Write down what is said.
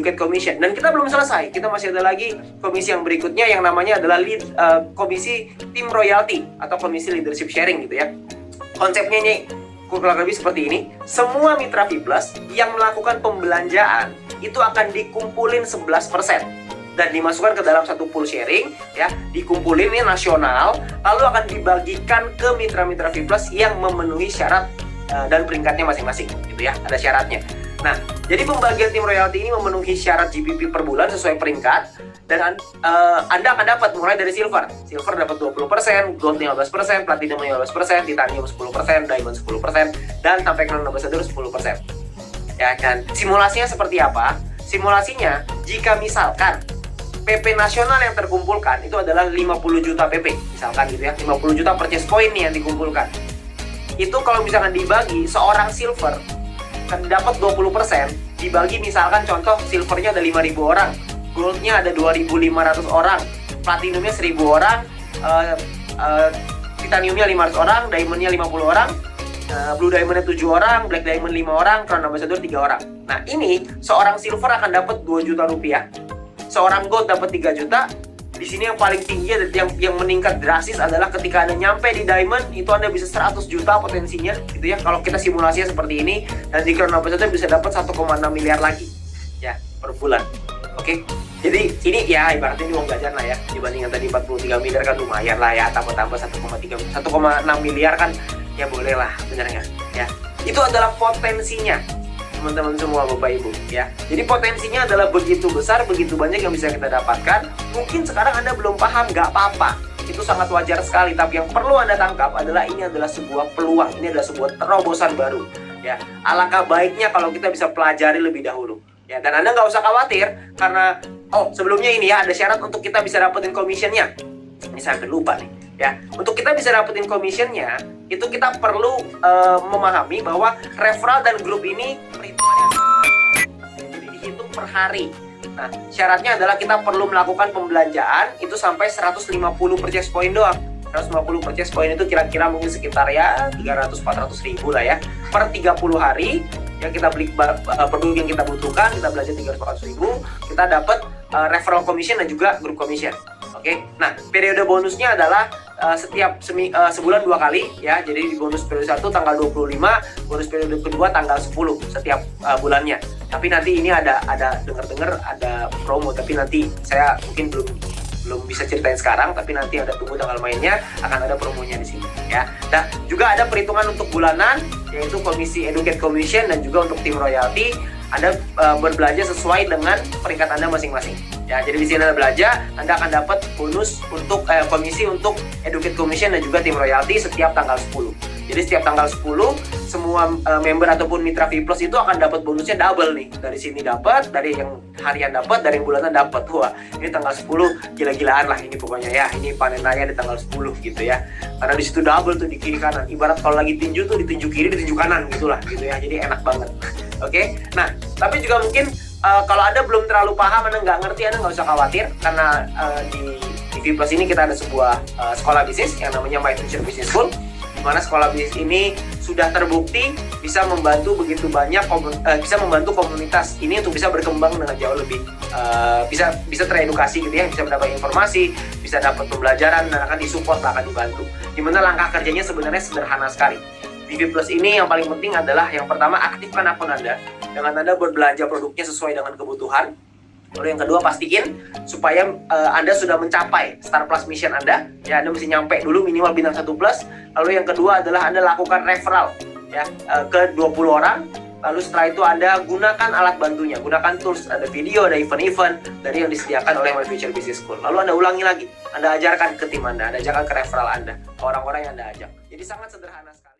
Educate Commission. Dan kita belum selesai, kita masih ada lagi komisi yang berikutnya yang namanya adalah komisi Team Royalty atau komisi Leadership Sharing gitu ya. Konsepnya ini kurang lebih seperti ini. Semua mitra V+ yang melakukan pembelanjaan itu akan dikumpulin 11% dan dimasukkan ke dalam satu pool sharing ya, dikumpulin ini nasional, lalu akan dibagikan ke mitra-mitra V+ yang memenuhi syarat dan peringkatnya masing-masing gitu ya, ada syaratnya. Nah, jadi pembagian tim royalti ini memenuhi syarat GPP per bulan sesuai peringkat, dan Anda akan dapat mulai dari silver. Silver dapat 20%, gold 15%, platinum 15%, titanium 10%, diamond 10%, dan sampai crown ambassador 10%. Ya, dan simulasinya seperti apa? Simulasinya, jika misalkan PP nasional yang terkumpulkan itu adalah 50 juta PP, misalkan gitu ya, 50 juta purchase point nih yang dikumpulkan. Itu kalau misalkan dibagi, seorang silver kan dapat 20%, dibagi misalkan contoh silvernya ada 5.000 orang, goldnya ada 2.500 orang, platinumnya 1.000 orang, titaniumnya 500 orang, diamondnya 50 orang, blue diamondnya 7 orang, black diamond 5 orang, crown ambassador 3 orang. Nah ini seorang silver akan dapat 2 juta rupiah, seorang gold dapat 3 juta. Di sini yang paling tinggi yang meningkat drastis adalah ketika Anda nyampe di diamond, itu Anda bisa 100 juta potensinya gitu ya. Kalau kita simulasinya seperti ini, dan di crown ambassador bisa dapat 1,6 miliar lagi ya per bulan. Oke. Jadi ini ya ibaratnya ini uang jajan lah ya, dibanding yang tadi 43 miliar kan lumayan lah ya, tambah-tambah 1,6 miliar kan ya boleh lah, bener nggak ya. Itu adalah potensinya teman-teman semua, Bapak Ibu ya. Jadi potensinya adalah begitu besar, begitu banyak yang bisa kita dapatkan. Mungkin sekarang Anda belum paham, nggak apa-apa, itu sangat wajar sekali. Tapi yang perlu Anda tangkap adalah ini adalah sebuah peluang, ini adalah sebuah terobosan baru ya. Alangkah baiknya kalau kita bisa pelajari lebih dahulu ya. Dan Anda nggak usah khawatir karena sebelumnya ini ya ada syarat untuk kita bisa dapetin commissionnya. Ini saya hampir lupa nih ya. Untuk kita bisa dapetin commissionnya, itu kita perlu memahami bahwa referral dan grup ini perhitungannya jadi dihitung per hari. Nah, syaratnya adalah kita perlu melakukan pembelanjaan itu sampai 150 purchase point doang. 150 purchase point itu kira-kira mungkin sekitar ya 300-400 ribu lah ya per 30 hari yang kita beli produk yang kita butuhkan, kita belanja 300-400 ribu, kita dapat referral commission dan juga group commission. Oke. Nah, periode bonusnya adalah setiap sebulan 2 kali ya. Jadi di bonus periode 1 tanggal 25, bonus periode kedua tanggal 10 setiap bulannya. Tapi nanti ini ada dengar-dengar ada promo, tapi nanti saya mungkin belum bisa ceritain sekarang, tapi nanti ada tunggu tanggal mainnya, akan ada promonya di sini ya. Nah, juga ada perhitungan untuk bulanan yaitu komisi Educate Commission dan juga untuk tim royalty. Anda berbelanja sesuai dengan peringkat Anda masing-masing. Ya, jadi di sini Anda belanja, Anda akan dapat bonus untuk komisi untuk Educate Commission dan juga tim royalty setiap tanggal 10. Jadi setiap tanggal 10 semua member ataupun mitra V+ itu akan dapat bonusnya double nih. Dari sini dapat, dari yang harian dapat, dari yang bulanan dapat. Wah, ini tanggal 10 gila-gilaan lah ini pokoknya ya. Ini panen raya di tanggal 10 gitu ya. Karena di situ double tuh di kiri kanan. Ibarat kalau lagi tinju tuh di tinju kiri, di tinju kanan gitulah gitu ya. Jadi enak banget. Oke. Nah, tapi juga mungkin kalau Anda belum terlalu paham, Anda nggak ngerti, Anda nggak usah khawatir karena di V+ ini kita ada sebuah sekolah bisnis yang namanya My Future Business School, di mana sekolah bisnis ini sudah terbukti bisa membantu begitu banyak bisa membantu komunitas ini untuk bisa berkembang dengan jauh lebih bisa teredukasi gitu ya, bisa mendapat informasi, bisa dapat pembelajaran dan akan disupport, akan dibantu. Dimana langkah kerjanya sebenarnya sederhana sekali. Di V+ ini yang paling penting adalah yang pertama, aktifkan akun Anda dengan Anda berbelanja produknya sesuai dengan kebutuhan. Lalu yang kedua, pastiin supaya Anda sudah mencapai Star Plus Mission Anda. Ya, Anda mesti nyampe dulu minimal bintang 1+. Lalu yang kedua adalah Anda lakukan referral ya ke 20 orang. Lalu setelah itu Anda gunakan alat bantunya, gunakan tools, ada video, ada event-event dari yang disediakan oleh My Future Business School. Lalu Anda ulangi lagi, Anda ajarkan ke tim Anda ajarkan ke referral Anda, ke orang-orang yang Anda ajak. Jadi sangat sederhana sekali.